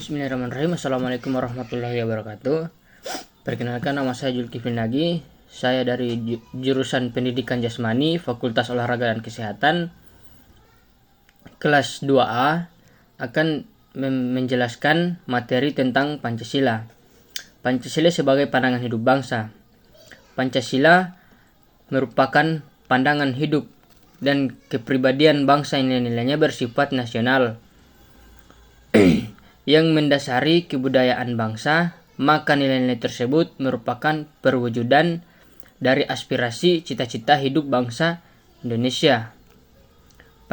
Bismillahirrahmanirrahim. Assalamualaikum warahmatullahi wabarakatuh. Perkenalkan, nama saya Zulkifli Nagi. Saya dari jurusan Pendidikan Jasmani, Fakultas Olahraga dan Kesehatan, kelas 2A, akan menjelaskan materi tentang Pancasila. Pancasila sebagai pandangan hidup bangsa. Pancasila merupakan pandangan hidup dan kepribadian bangsa yang nilai-nilainya bersifat nasional yang mendasari kebudayaan bangsa, maka nilai-nilai tersebut merupakan perwujudan dari aspirasi cita-cita hidup bangsa Indonesia.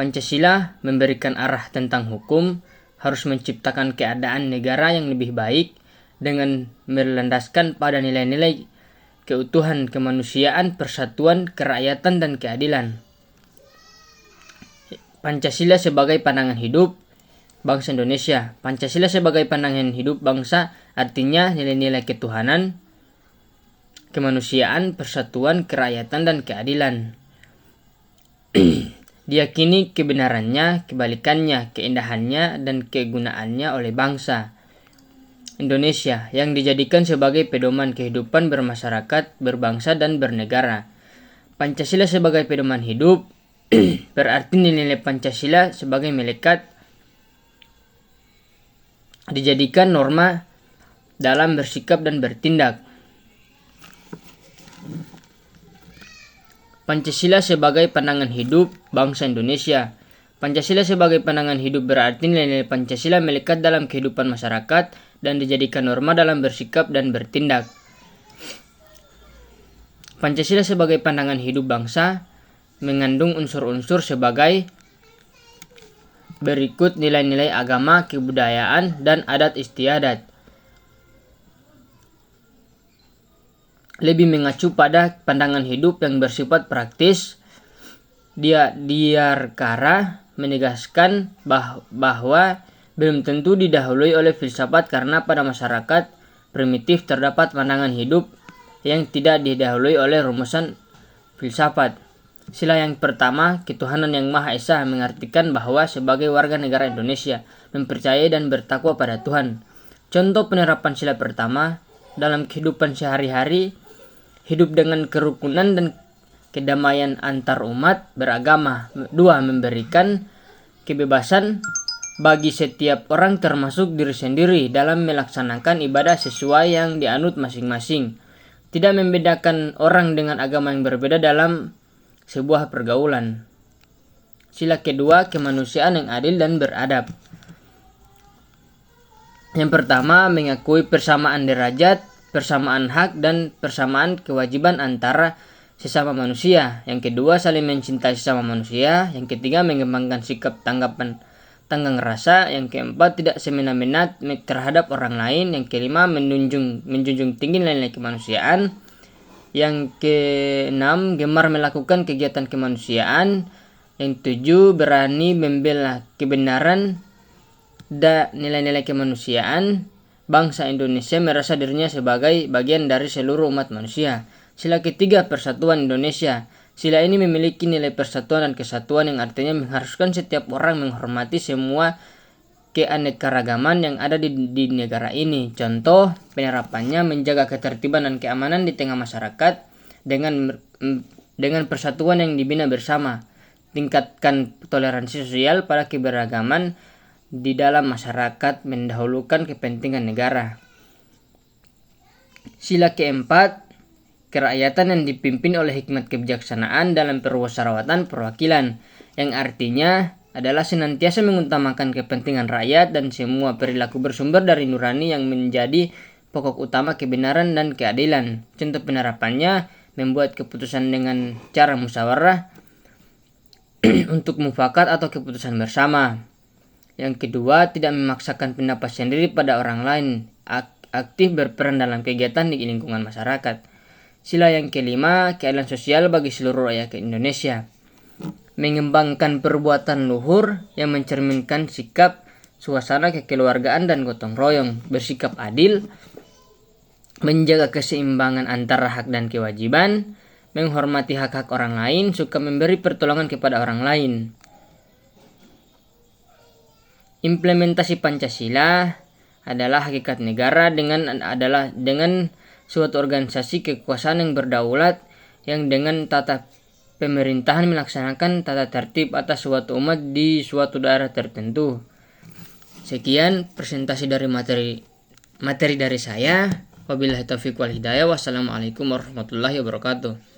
Pancasila memberikan arah tentang hukum, harus menciptakan keadaan negara yang lebih baik dengan berlandaskan pada nilai-nilai keutuhan kemanusiaan, persatuan, kerakyatan, dan keadilan. Pancasila sebagai pandangan hidup bangsa Indonesia. Pancasila sebagai pandangan hidup bangsa artinya nilai-nilai ketuhanan, kemanusiaan, persatuan, kerakyatan, dan keadilan. Diyakini kebenarannya, kebalikannya, keindahannya, dan kegunaannya oleh bangsa Indonesia yang dijadikan sebagai pedoman kehidupan bermasyarakat, berbangsa, dan bernegara. Pancasila sebagai pedoman hidup berarti nilai-nilai Pancasila sebagai melekat dijadikan norma dalam bersikap dan bertindak. Pancasila sebagai pandangan hidup bangsa Indonesia. Pancasila sebagai pandangan hidup berarti nilai-nilai Pancasila melekat dalam kehidupan masyarakat dan dijadikan norma dalam bersikap dan bertindak. Pancasila sebagai pandangan hidup bangsa mengandung unsur-unsur sebagai berikut: nilai-nilai agama, kebudayaan, dan adat istiadat. Lebih mengacu pada pandangan hidup yang bersifat praktis. Diarkara menegaskan bahwa belum tentu didahului oleh filsafat karena pada masyarakat primitif terdapat pandangan hidup yang tidak didahului oleh rumusan filsafat. Sila yang pertama, ketuhanan yang Maha Esa, mengartikan bahwa sebagai warga negara Indonesia mempercayai dan bertakwa pada Tuhan. Contoh penerapan sila pertama dalam kehidupan sehari-hari: hidup dengan kerukunan dan kedamaian antar umat beragama. 2. Memberikan kebebasan bagi setiap orang termasuk diri sendiri dalam melaksanakan ibadah sesuai yang dianut masing-masing. Tidak membedakan orang dengan agama yang berbeda dalam sebuah pergaulan. Sila kedua, kemanusiaan yang adil dan beradab. Yang pertama, mengakui persamaan derajat, persamaan hak, dan persamaan kewajiban antara sesama manusia. Yang kedua, saling mencintai sesama manusia. Yang ketiga, mengembangkan sikap tanggapan tanggang rasa. Yang keempat, tidak semena-mena terhadap orang lain. Yang kelima, menjunjung tinggi nilai-nilai kemanusiaan. Yang keenam, gemar melakukan kegiatan kemanusiaan. Yang tujuh, berani membela kebenaran dan nilai-nilai kemanusiaan. Bangsa Indonesia merasa dirinya sebagai bagian dari seluruh umat manusia. Sila ketiga, persatuan Indonesia. Sila ini memiliki nilai persatuan dan kesatuan yang artinya mengharuskan setiap orang menghormati semua keanekaragaman yang ada di negara ini. Contoh penerapannya menjaga ketertiban dan keamanan di tengah masyarakat dengan persatuan yang dibina bersama. Tingkatkan toleransi sosial pada keberagaman di dalam masyarakat, mendahulukan kepentingan negara. Sila keempat, kerakyatan yang dipimpin oleh hikmat kebijaksanaan dalam permusyawaratan perwakilan, yang artinya adalah senantiasa mengutamakan kepentingan rakyat dan semua perilaku bersumber dari nurani yang menjadi pokok utama kebenaran dan keadilan. Contoh penerapannya membuat keputusan dengan cara musyawarah untuk mufakat atau keputusan bersama. Yang kedua, tidak memaksakan pendapat sendiri pada orang lain, aktif berperan dalam kegiatan di lingkungan masyarakat. Sila yang kelima, keadilan sosial bagi seluruh rakyat Indonesia. Mengembangkan perbuatan luhur yang mencerminkan sikap, suasana kekeluargaan dan gotong royong, bersikap adil, menjaga keseimbangan antara hak dan kewajiban, menghormati hak-hak orang lain, suka memberi pertolongan kepada orang lain. Implementasi Pancasila adalah hakikat negara dengan suatu organisasi kekuasaan yang berdaulat yang dengan tata pemerintahan melaksanakan tata tertib atas suatu umat di suatu daerah tertentu. Sekian presentasi dari materi dari saya. Wabillahi taufiq wal hidayah. Wassalamualaikum warahmatullahi wabarakatuh.